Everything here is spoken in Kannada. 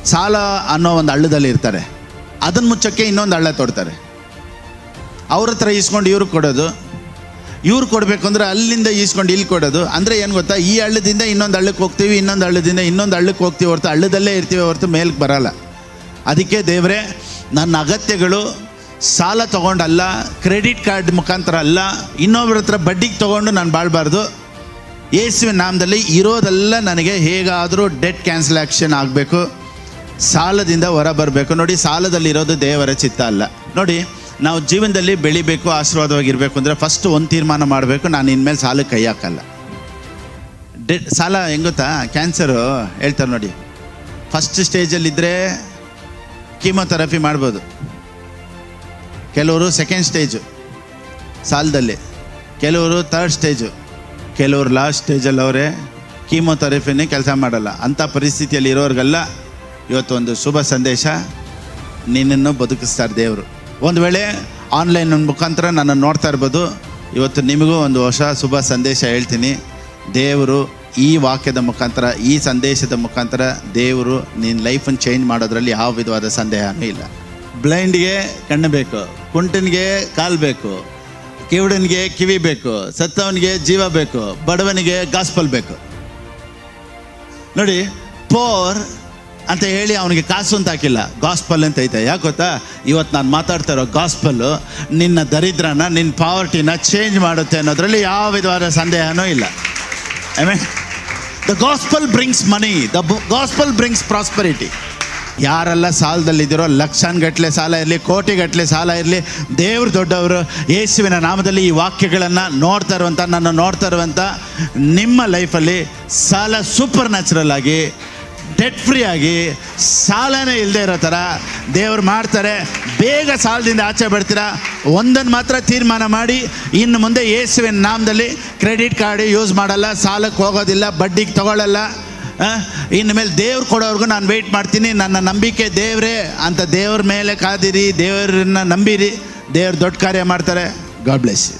ಸಾಲ ಅನ್ನೋ ಒಂದು ಹಳ್ಳದಲ್ಲಿ ಇರ್ತಾರೆ. ಅದನ್ನು ಮುಚ್ಚೋಕ್ಕೆ ಇನ್ನೊಂದು ಹಳ್ಳ ತೊಡ್ತಾರೆ. ಅವ್ರ ಹತ್ರ ಈಸ್ಕೊಂಡು ಇವ್ರಿಗೆ ಕೊಡೋದು, ಇವ್ರು ಕೊಡಬೇಕು ಅಂದರೆ ಅಲ್ಲಿಂದ ಈಸ್ಕೊಂಡು ಇಲ್ಲಿ ಕೊಡೋದು. ಅಂದರೆ ಏನು ಗೊತ್ತಾ, ಈ ಹಳ್ಳದಿಂದ ಇನ್ನೊಂದು ಹಳ್ಳಕ್ಕೆ ಹೋಗ್ತೀವಿ, ಇನ್ನೊಂದು ಹಳ್ಳದಿಂದ ಇನ್ನೊಂದು ಹಳ್ಳಕ್ಕೆ ಹೋಗ್ತೀವಿ ಹೊರತು ಹಳ್ಳದಲ್ಲೇ ಇರ್ತೀವಿ ಹೊರತು ಮೇಲಕ್ಕೆ ಬರಲ್ಲ. ಅದಕ್ಕೆ ದೇವರೇ, ನನ್ನ ಅಗತ್ಯಗಳು ಸಾಲ ತೊಗೊಂಡಲ್ಲ, ಕ್ರೆಡಿಟ್ ಕಾರ್ಡ್ ಮುಖಾಂತರ ಅಲ್ಲ, ಇನ್ನೊಬ್ಬರ ಹತ್ರ ಬಡ್ಡಿಗೆ ತೊಗೊಂಡು ನಾನು ಬಾಳಬಾರ್ದು. ಯೇಸುವಿನ ನಾಮದಲ್ಲಿ ಇರೋದೆಲ್ಲ ನನಗೆ ಹೇಗಾದರೂ ಡೆಟ್ ಕ್ಯಾನ್ಸಲೇಷನ್ ಆಗಬೇಕು, ಸಾಲದಿಂದ ಹೊರ ಬರಬೇಕು. ನೋಡಿ, ಸಾಲದಲ್ಲಿರೋದು ದೇವರ ಚಿತ್ತ ಅಲ್ಲ. ನೋಡಿ, ನಾವು ಜೀವನದಲ್ಲಿ ಬೆಳಿಬೇಕು, ಆಶೀರ್ವಾದವಾಗಿರಬೇಕು ಅಂದರೆ ಫಸ್ಟ್ ಒಂದು ತೀರ್ಮಾನ ಮಾಡಬೇಕು, ನಾನು ಇನ್ಮೇಲೆ ಸಾಲಕ್ಕೆ ಕೈ ಹಾಕಲ್ಲ. ಸಾಲ ಹೆಂಗೆ ಗೊತ್ತಾ, ಕ್ಯಾನ್ಸರು ಹೇಳ್ತಾರೆ ನೋಡಿ, ಫಸ್ಟ್ ಸ್ಟೇಜಲ್ಲಿದ್ದರೆ ಕೀಮೋಥೆರಪಿ ಮಾಡ್ಬೋದು, ಕೆಲವರು ಸೆಕೆಂಡ್ ಸ್ಟೇಜು ಸಾಲದಲ್ಲಿ, ಕೆಲವರು ಥರ್ಡ್ ಸ್ಟೇಜು, ಕೆಲವರು ಲಾಸ್ಟ್ ಸ್ಟೇಜಲ್ಲಿ ಅವರೇ ಕೀಮೋಥೆರಪಿನೇ ಕೆಲಸ ಮಾಡಲ್ಲ. ಅಂಥ ಪರಿಸ್ಥಿತಿಯಲ್ಲಿ ಇರೋರಿಗೆಲ್ಲ ಇವತ್ತು ಒಂದು ಶುಭ ಸಂದೇಶ, ನಿನ್ನನ್ನು ಬದುಕಿಸ್ತಾರೆ ದೇವರು. ಒಂದು ವೇಳೆ ಆನ್ಲೈನ್ ಮುಖಾಂತರ ನನ್ನನ್ನು ನೋಡ್ತಾ ಇರ್ಬೋದು, ಇವತ್ತು ನಿಮಗೂ ಒಂದು ಹೊಸ ಶುಭ ಸಂದೇಶ ಹೇಳ್ತೀನಿ. ದೇವರು ಈ ವಾಕ್ಯದ ಮುಖಾಂತರ, ಈ ಸಂದೇಶದ ಮುಖಾಂತರ ದೇವರು ನಿನ್ನ ಲೈಫನ್ನು ಚೇಂಜ್ ಮಾಡೋದ್ರಲ್ಲಿ ಯಾವ ವಿಧವಾದ ಸಂದೇಹನೂ ಇಲ್ಲ. ಬ್ಲೈಂಡ್ಗೆ ಕಣ್ಣು ಬೇಕು, ಕುಂಟನಿಗೆ ಕಾಲು ಬೇಕು, ಕಿವುಡನಿಗೆ ಕಿವಿ ಬೇಕು, ಸತ್ತವನಿಗೆ ಜೀವ ಬೇಕು, ಬಡವನಿಗೆ ಗಾಸ್ಪಲ್ ಬೇಕು. ನೋಡಿ, ಪೋರ್ ಅಂತ ಹೇಳಿ ಅವನಿಗೆ ಕಾಸು ಅಂತ ಹಾಕಿಲ್ಲ, ಗಾಸ್ಪಲ್ ಅಂತ ಐತೆ. ಯಾಕೆ ಗೊತ್ತಾ, ಇವತ್ತು ನಾನು ಮಾತಾಡ್ತಾ ಇರೋ ಗಾಸ್ಪಲ್ಲು ನಿನ್ನ ದರಿದ್ರನ, ನಿನ್ನ ಪಾವರ್ಟಿನ ಚೇಂಜ್ ಮಾಡುತ್ತೆ ಅನ್ನೋದ್ರಲ್ಲಿ ಯಾವ ವಿಧವಾದ ಸಂದೇಹನೂ ಇಲ್ಲ. I mean, the gospel brings money, the gospel brings prosperity. ಯಾರೆಲ್ಲ ಸಾಲದಲ್ಲಿದ್ದೀರೋ, ಲಕ್ಷಾನುಗಟ್ಟಲೆ ಸಾಲ ಇರಲಿ, ಕೋಟಿಗಟ್ಟಲೆ ಸಾಲ ಇರಲಿ, ದೇವರು ದೊಡ್ಡವರು. ಯೇಸುವಿನ ನಾಮದಲ್ಲಿ ಈ ವಾಕ್ಯಗಳನ್ನು ನೋಡ್ತಾ ಇರುವಂಥ, ನನ್ನ ನೋಡ್ತಾ ಇರುವಂಥ ನಿಮ್ಮ ಲೈಫಲ್ಲಿ ಸಾಲ ಸೂಪರ್ ನ್ಯಾಚುರಲ್ ಆಗಿ, ಡೆಟ್ ಫ್ರೀ ಆಗಿ, ಸಾಲನೇ ಇಲ್ಲದೆ ಇರೋ ಥರ ದೇವರು ಮಾಡ್ತಾರೆ. ಬೇಗ ಸಾಲದಿಂದ ಆಚೆ ಬರ್ತೀರಾ. ಒಂದನ್ನು ಮಾತ್ರ ತೀರ್ಮಾನ ಮಾಡಿ, ಇನ್ನು ಮುಂದೆ ಯೇಸುವಿನ ನಾಮದಲ್ಲಿ ಕ್ರೆಡಿಟ್ ಕಾರ್ಡ್ ಯೂಸ್ ಮಾಡಲ್ಲ, ಸಾಲಕ್ಕೆ ಹೋಗೋದಿಲ್ಲ, ಬಡ್ಡಿಗೆ ತೊಗೊಳ್ಳಲ್ಲ. ಇನ್ನು ಮೇಲೆ ದೇವ್ರು ಕೊಡೋರ್ಗು ನಾನು ವೆಯ್ಟ್ ಮಾಡ್ತೀನಿ, ನನ್ನ ನಂಬಿಕೆ ದೇವರೇ ಅಂತ ದೇವ್ರ ಮೇಲೆ ಕಾದಿರಿ, ದೇವರನ್ನ ನಂಬಿರಿ, ದೇವ್ರು ದೊಡ್ಡ ಕಾರ್ಯ ಮಾಡ್ತಾರೆ. God bless you.